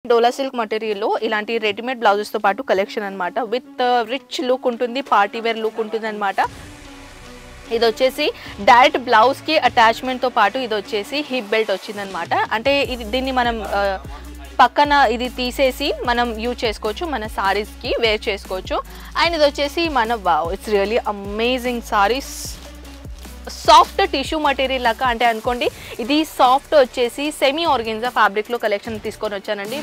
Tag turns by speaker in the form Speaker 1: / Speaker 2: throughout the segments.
Speaker 1: డోలా silk మెటీరియల్లో ఇలాంటి readymade blouses తో పాటు కలెక్షన్ అన్నమాట. విత్ రిచ్ లుక్ ఉంటుంది, పార్టీ వేర్ లుక్ ఉంటుంది అన్నమాట. ఇది వచ్చేసి డైరెక్ట్ బ్లౌజ్ కి అటాచ్మెంట్ తో పాటు ఇది వచ్చేసి హిప్ బెల్ట్ వచ్చిందనమాట. అంటే దీన్ని మనం పక్కన ఇది తీసేసి మనం యూజ్ చేసుకోవచ్చు, మన సారీస్ కి వేర్ చేసుకోవచ్చు. అండ్ ఇది వచ్చేసి మన wow, it's really amazing saris. Soft tissue material లాగా అంటే అనుకోండి. ఇది సాఫ్ట్ వచ్చేసి సెమీ ఆర్గెన్జా ఫ్యాబ్రిక్ లో కలెక్షన్ తీసుకొని వచ్చానండి.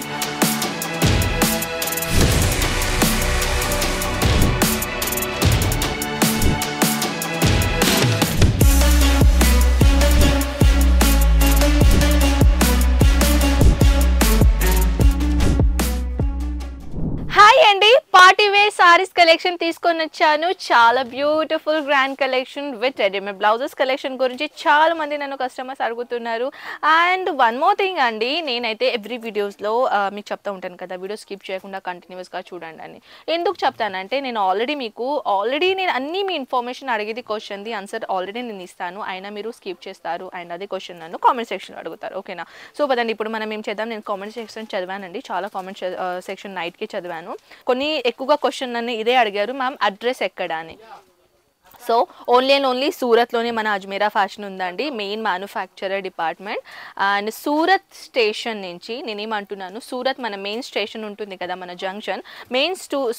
Speaker 1: హాయ్ అండి, పార్టీ వేర్ సారీస్ కలెక్షన్ తీసుకొని వచ్చాను. చాలా beautiful grand collection with readymade blouses collection గురించి చాలా మంది నన్ను కస్టమర్స్ అడుగుతున్నారు. అండ్ వన్ మోర్ థింగ్ అండి, నేనైతే ఎవ్రీ వీడియోస్లో మీకు చెప్తా ఉంటాను కదా, వీడియో స్కిప్ చేయకుండా కంటిన్యూస్గా చూడండి అని. ఎందుకు చెప్తానంటే నేను నేను అన్ని మీ ఇన్ఫర్మేషన్ అడిగేది క్వశ్చన్ది ఆన్సర్ ఆల్రెడీ నేను ఇస్తాను, అయినా మీరు స్కిప్ చేస్తారు. అండ్ అదే క్వశ్చన్ నన్ను కామెంట్ సెక్షన్లో అడుగుతారు. ఓకేనా? సో పదండి ఇప్పుడు మనం ఏం చేద్దాం. నేను కామెంట్ సెక్షన్ చదివానండి, చాలా కామెంట్ సెక్షన్ నైట్కి చదివాను. కొన్ని ఎక్కువగా క్వశ్చన్ అన్ని ఇదే అడిగారు, మ్యామ్ అడ్రస్ ఎక్కడ అని. సో ఓన్లీ అండ్ ఓన్లీ సూరత్లోనే మన అజ్మీరా ఫ్యాషన్ ఉందండి, main manufacturer department. And Surat station నుంచి నేనేమంటున్నాను, సూరత్ మన మెయిన్ స్టేషన్ ఉంటుంది కదా, మన జంక్షన్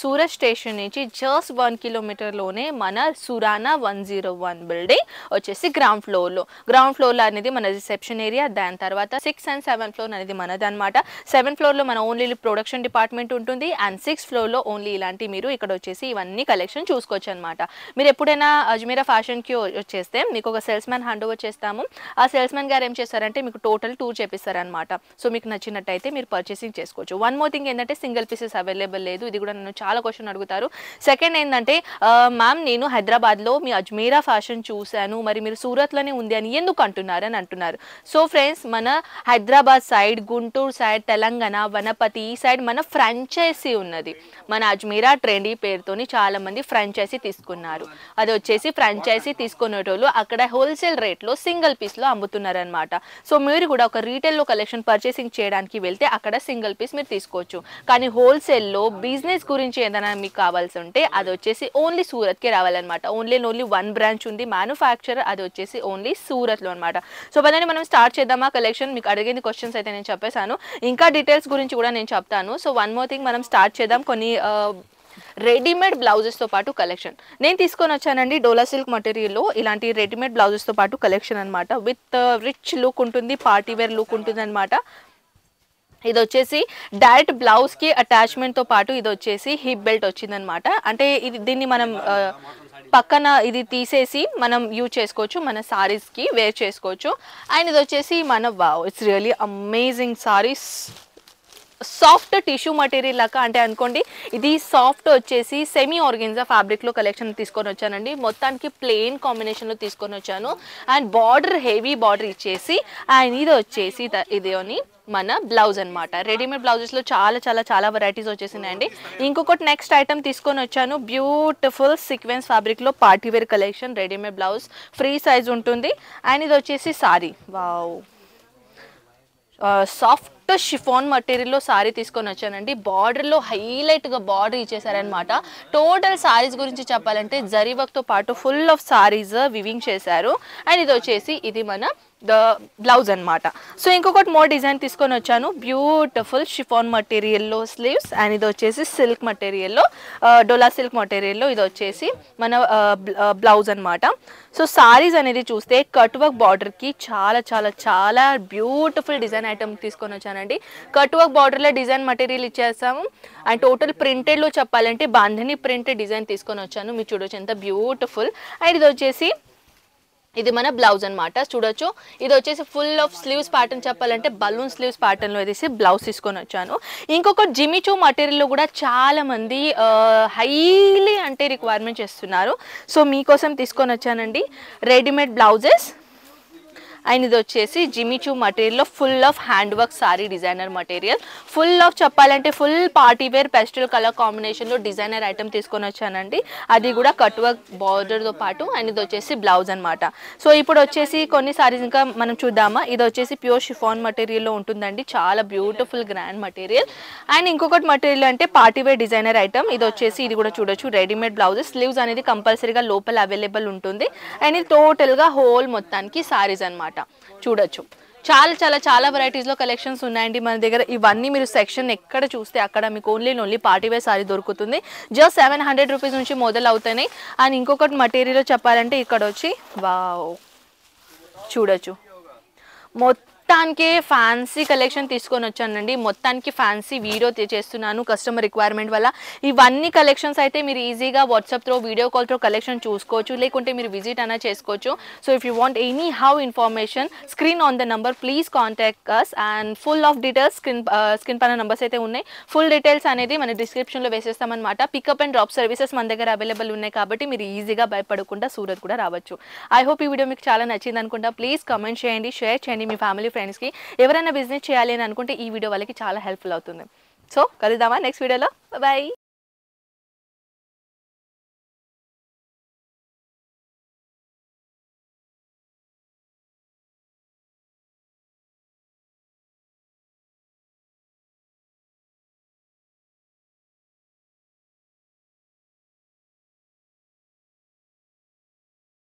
Speaker 1: సూరత్ స్టేషన్ నుంచి జస్ట్ 1 కిలోమీటర్లోనే మన సురానా 101 బిల్డింగ్ వచ్చేసి గ్రౌండ్ ఫ్లోర్లో అనేది మన రిసెప్షన్ ఏరియా. దాని తర్వాత 6 and 7 ఫ్లోర్ అనేది మనది అనమాట. 7th ఫ్లోర్లో మన ఓన్లీ ప్రొడక్షన్ డిపార్ట్మెంట్ ఉంటుంది. అండ్ 6th ఫ్లోర్లో ఓన్లీ ఇలాంటి మీరు ఇక్కడ వచ్చేసి ఇవన్నీ కలెక్షన్ చూసుకోవచ్చు అనమాట. మీరు ఎప్పుడైనా అజ్మీరా ఫ్యాషన్కి వచ్చేస్తే మీకు ఒక సేల్స్ మ్యాన్ హ్యాండ్ ఓవర్ చేస్తాము. ఆ సేల్స్ మ్యాన్ గారు ఏం చేస్తారంటే మీకు టోటల్ టూర్ చేపిస్తారనమాట. సో మీకు నచ్చినట్టయితే మీరు పర్చేసింగ్ చేసుకోవచ్చు. వన్ మోర్ థింగ్ ఏంటంటే సింగిల్ పీసెస్ అవైలబుల్ లేదు, ఇది కూడా నన్ను చాలా క్వశ్చన్ అడుగుతారు. సెకండ్ ఏంటంటే మ్యామ్ నేను హైదరాబాద్లో మీ అజ్మీరా ఫ్యాషన్ చూశాను, మరి మీరు సూరత్లోనే ఉంది అని ఎందుకు అంటున్నారని అంటున్నారు. సో ఫ్రెండ్స్, మన హైదరాబాద్ సైడ్, గుంటూరు సైడ్, తెలంగాణ, వనపతి ఈ సైడ్ మన ఫ్రాంచైజీ ఉన్నది. మన అజ్మీరా ట్రెండీ పేరుతోని చాలా మంది ఫ్రాంచైజీ తీసుకున్నారు. అది వచ్చేసి ఫ్రాంచైజీ తీసుకునేటోళ్ళు అక్కడ హోల్సేల్ రేట్లో సింగిల్ పీస్లో అమ్ముతున్నారనమాట. సో మీరు కూడా ఒక రీటైల్లో కలెక్షన్ పర్చేసింగ్ చేయడానికి వెళ్తే అక్కడ సింగిల్ పీస్ మీరు తీసుకోవచ్చు. కానీ హోల్సేల్లో బిజినెస్ గురించి ఏదైనా మీకు కావాల్సి ఉంటే అది వచ్చేసి ఓన్లీ సూరత్కే రావాలన్నమాట. ఓన్లీ వన్ బ్రాంచ్ ఉంది మ్యానుఫ్యాక్చరర్, అది వచ్చేసి ఓన్లీ సూరత్లో అనమాట. సో పదండి మనం స్టార్ట్ చేద్దామా కలెక్షన్. మీకు అడిగిన క్వశ్చన్స్ అయితే నేను చెప్పేశాను, ఇంకా డీటెయిల్స్ గురించి కూడా నేను చెప్తాను. సో వన్ మోర్ థింగ్, మనం స్టార్ట్ చేద్దాం. కొన్ని రెడీమేడ్ బ్లౌజెస్ తో పాటు కలెక్షన్ నేను తీసుకొని వచ్చానండి. డోలా సిల్క్ మెటీరియల్లో ఇలాంటి రెడీమేడ్ బ్లౌజెస్ తో పాటు కలెక్షన్ అనమాట. విత్ రిచ్ లుక్ ఉంటుంది, పార్టీ వేర్ లుక్ ఉంటుంది అనమాట. ఇది వచ్చేసి డైరెక్ట్ బ్లౌజ్ కి అటాచ్మెంట్ తో పాటు ఇది వచ్చేసి హిప్ బెల్ట్ వచ్చిందనమాట. అంటే దీన్ని మనం పక్కన ఇది తీసేసి మనం యూజ్ చేసుకోవచ్చు, మన సారీస్ కి వేర్ చేసుకోవచ్చు. అండ్ ఇది వచ్చేసి మన wow, it's really amazing saris. Soft tissue material లాగా అంటే అనుకోండి. ఇది సాఫ్ట్ వచ్చేసి సెమీ ఆర్గెన్జా ఫ్యాబ్రిక్ లో కలెక్షన్ తీసుకొని వచ్చానండి. మొత్తానికి ప్లెయిన్ కాంబినేషన్ లో తీసుకొని వచ్చాను. అండ్ బార్డర్ హెవీ బార్డర్ ఇచ్చేసి, అండ్ ఇది వచ్చేసి ఇది మన బ్లౌజ్ అనమాట. రెడీమేడ్ బ్లౌజెస్ లో చాలా చాలా చాలా వెరైటీస్ వచ్చేసినాయండి. ఇంకొకటి నెక్స్ట్ ఐటమ్ తీసుకొని వచ్చాను, బ్యూటిఫుల్ సీక్వెన్స్ ఫ్యాబ్రిక్ లో party wear collection. Readymade blouse free size ఉంటుంది. అండ్ ఇది వచ్చేసి సారీ, వావ్, సాఫ్ట్ షిఫాన్ మెటీరియల్లో సారీ తీసుకొని వచ్చానండి. బార్డర్లో హైలైట్గా బార్డర్ ఇచ్చేసారనమాట. టోటల్ సారీస్ గురించి చెప్పాలంటే జరీ వర్క్తో పాటు ఫుల్ ఆఫ్ సారీస్ వివింగ్ చేశారు. అండ్ ఇది వచ్చేసి ఇది మన బ్లౌజ్ అనమాట. సో ఇంకొకటి మోర్ డిజైన్ తీసుకొని వచ్చాను, బ్యూటిఫుల్ షిఫాన్ మెటీరియల్లో స్లీవ్స్. అండ్ ఇది వచ్చేసి సిల్క్ మెటీరియల్లో, డోలా సిల్క్ మెటీరియల్లో ఇది వచ్చేసి మన బ్లౌజ్ అనమాట. సో సారీస్ అనేది చూస్తే కట్ వర్క్ బార్డర్కి చాలా చాలా చాలా బ్యూటిఫుల్ డిజైన్ ఐటమ్ తీసుకొని వచ్చానండి. కట్ వర్క్ బార్డర్లో డిజైన్ మెటీరియల్ ఇచ్చేస్తాము. అండ్ టోటల్ ప్రింటెడ్లో చెప్పాలంటే బాంధని ప్రింటెడ్ డిజైన్ తీసుకొని వచ్చాను. మీరు చూడొచ్చు ఎంత బ్యూటిఫుల్. అండ్ ఇది వచ్చేసి ఇది మన బ్లౌజ్ అనమాట. చూడొచ్చు, ఇది వచ్చేసి ఫుల్ ఆఫ్ స్లీవ్స్ ప్యాటర్న్ చెప్పాలంటే బలూన్ స్లీవ్స్ ప్యాటర్న్లో వేసి బ్లౌజ్ తీసుకొని వచ్చాను. ఇంకొక జిమిచూ మెటీరియల్లో కూడా చాలా మంది హైలీ అంటే రిక్వైర్మెంట్ చేస్తున్నారు. సో మీకోసం తీసుకొని వచ్చానండి రెడీమేడ్ బ్లౌజెస్. అండ్ ఇది వచ్చేసి జిమిచూ మటీరియల్లో full of hand work sari designer material, full of చెప్పాలంటే full party wear pastel colour కాంబినేషన్లో డిజైనర్ ఐటమ్ తీసుకొని వచ్చానండి. అది కూడా కట్ వర్క్ బార్డర్తో పాటు. అండ్ ఇది వచ్చేసి బ్లౌజ్ అనమాట. సో ఇప్పుడు వచ్చేసి కొన్ని సారీస్ ఇంకా మనం చూద్దామా. ఇది వచ్చేసి ప్యూర్ షిఫాన్ మటీరియల్లో ఉంటుందండి, చాలా బ్యూటిఫుల్ గ్రాండ్ మటీరియల్. అండ్ ఇంకొకటి మటీరియల్ అంటే పార్టీ వేర్ డిజైనర్ ఐటమ్. ఇది వచ్చేసి ఇది కూడా చూడొచ్చు, రెడీమేడ్ బ్లౌజెస్, స్లీవ్స్ అనేది కంపల్సరీగా లోపల అవైలబుల్ ఉంటుంది. అండ్ ఇది టోటల్గా హోల్ మొత్తానికి సారీస్ అనమాట. చూడొచ్చు చాలా చాలా చాలా వెరైటీస్లో కలెక్షన్స్ ఉన్నాయండి మన దగ్గర. ఇవన్నీ మీరు సెక్షన్ ఎక్కడ చూస్తే అక్కడ మీకు ఓన్లీ పార్టీ వేర్ సారీ దొరుకుతుంది. జస్ట్ 700 రూపీస్ నుంచి మొదలు అవుతున్నాయి. అండ్ ఇంకొకటి మటీరియల్ చెప్పాలంటే ఇక్కడ వచ్చి వావ్ చూడొచ్చు, మొత్తానికి ఫ్యాన్సీ కలెక్షన్ తీసుకొని వచ్చానండి. మొత్తానికి ఫ్యాన్సీ వీడియో చేస్తున్నాను కస్టమర్ రిక్వైర్మెంట్ వల్ల. ఇవన్నీ కలెక్షన్స్ అయితే మీరు ఈజీగా WhatsApp through video call through collection చూసుకోవచ్చు, లేకుంటే మీరు విజిట్ అయినా చేసుకోవచ్చు. So if you want any how information screen on the number please contact us. And full of details screen పైన నంబర్స్ అయితే ఉన్నాయి. ఫుల్ డీటెయిల్స్ అనేది మన డిస్క్రిప్షన్లో వేసేస్తామన్నమాట. పికప్ అండ్ డ్రాప్ సర్వీసెస్ మన దగ్గర అవైలబుల్ ఉన్నాయి కాబట్టి మీరు ఈజీగా భయపడకుండా సూరత్ కూడా రావచ్చు. ఐ హోప్ ఈ వీడియో మీకు చాలా నచ్చింది అనుకుంటా. ప్లీజ్ కమెంట్ చేయండి, షేర్ చేయండి మీ ఫ్యామిలీ ఫ్రెండ్స్కి. ఎవరైనా బిజినెస్ చేయాలి అని అనుకుంటే ఈ వీడియో వాళ్ళకి చాలా హెల్ప్ఫుల్ అవుతుంది. సో కలుద్దామా నెక్స్ట్ వీడియోలో. బాయ్.